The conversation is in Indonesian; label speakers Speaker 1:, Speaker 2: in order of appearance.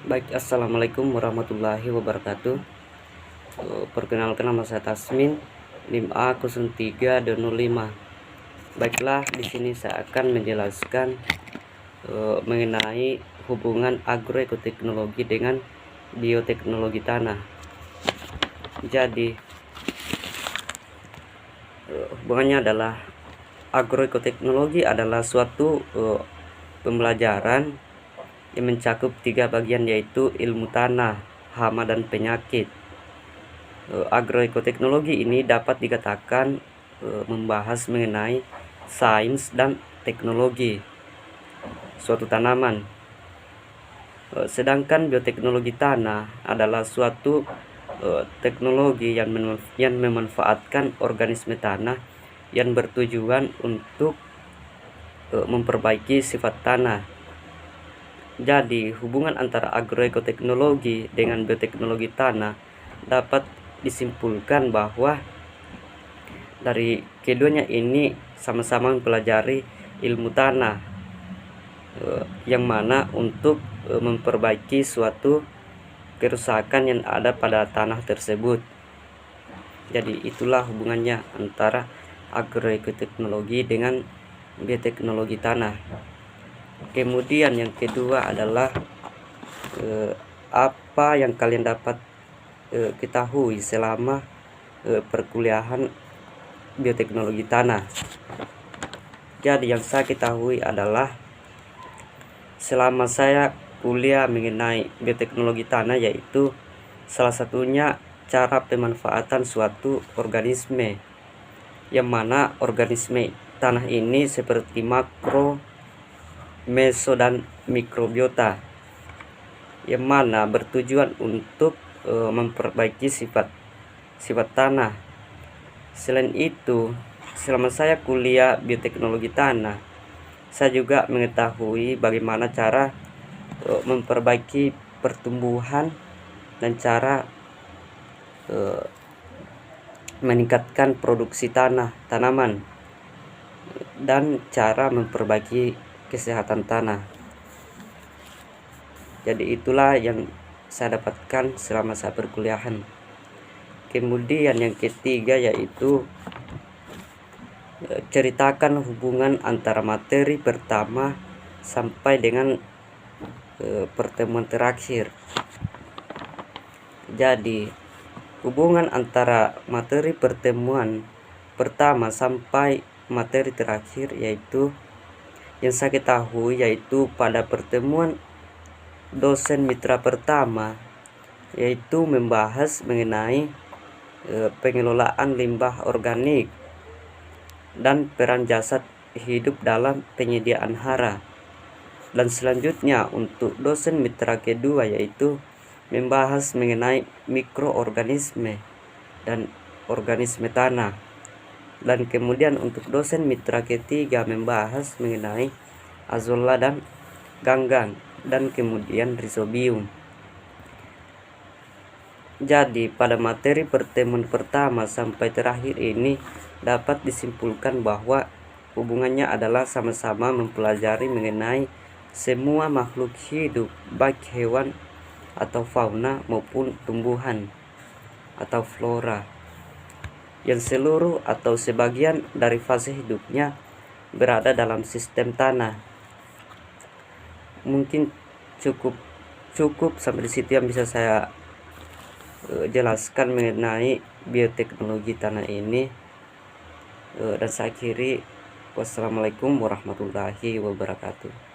Speaker 1: Baik, assalamualaikum warahmatullahi wabarakatuh. Perkenalkan, nama saya Tasmin, NIM A03 Baiklah, di sini saya akan menjelaskan mengenai hubungan agroekoteknologi dengan bioteknologi tanah. Jadi hubungannya adalah agroekoteknologi adalah suatu pembelajaran yang mencakup 3 bagian, yaitu ilmu tanah, hama, dan penyakit. Agroekoteknologi ini dapat dikatakan membahas mengenai sains dan teknologi suatu tanaman. Sedangkan bioteknologi tanah adalah suatu teknologi yang memanfaatkan organisme tanah yang bertujuan untuk memperbaiki sifat tanah. Jadi hubungan antara agroekoteknologi dengan bioteknologi tanah dapat disimpulkan bahwa dari keduanya ini sama-sama mempelajari ilmu tanah, yang mana untuk memperbaiki suatu kerusakan yang ada pada tanah tersebut. Jadi itulah hubungannya antara agroekoteknologi dengan bioteknologi tanah. Kemudian yang kedua adalah apa yang kalian dapat ketahui selama perkuliahan bioteknologi tanah. Jadi yang saya ketahui adalah selama saya kuliah mengenai bioteknologi tanah, yaitu salah satunya cara pemanfaatan suatu organisme, yang mana organisme tanah ini seperti makro, meso, dan mikrobiota, yang mana bertujuan untuk memperbaiki sifat tanah. Selain itu, selama saya kuliah bioteknologi tanah, saya juga mengetahui bagaimana cara memperbaiki pertumbuhan dan cara meningkatkan produksi tanaman dan cara memperbaiki kesehatan tanah. Jadi itulah yang saya dapatkan selama saya perkuliahan. Kemudian yang ketiga yaitu ceritakan hubungan antara materi pertama sampai dengan pertemuan terakhir. Jadi hubungan antara materi pertemuan pertama sampai materi terakhir yaitu yang saya ketahui, yaitu pada pertemuan dosen mitra pertama yaitu membahas mengenai pengelolaan limbah organik dan peran jasad hidup dalam penyediaan hara. Dan selanjutnya untuk dosen mitra kedua yaitu membahas mengenai mikroorganisme dan organisme tanah. Dan kemudian untuk dosen mitra ketiga membahas mengenai azolla dan ganggang, dan kemudian rhizobium. Jadi pada materi pertemuan pertama sampai terakhir ini dapat disimpulkan bahwa hubungannya adalah sama-sama mempelajari mengenai semua makhluk hidup, baik hewan atau fauna maupun tumbuhan atau flora, yang seluruh atau sebagian dari fase hidupnya berada dalam sistem tanah. Mungkin cukup sampai di situ yang bisa saya jelaskan mengenai bioteknologi tanah ini, dan saya akhiri. Wassalamualaikum warahmatullahi wabarakatuh.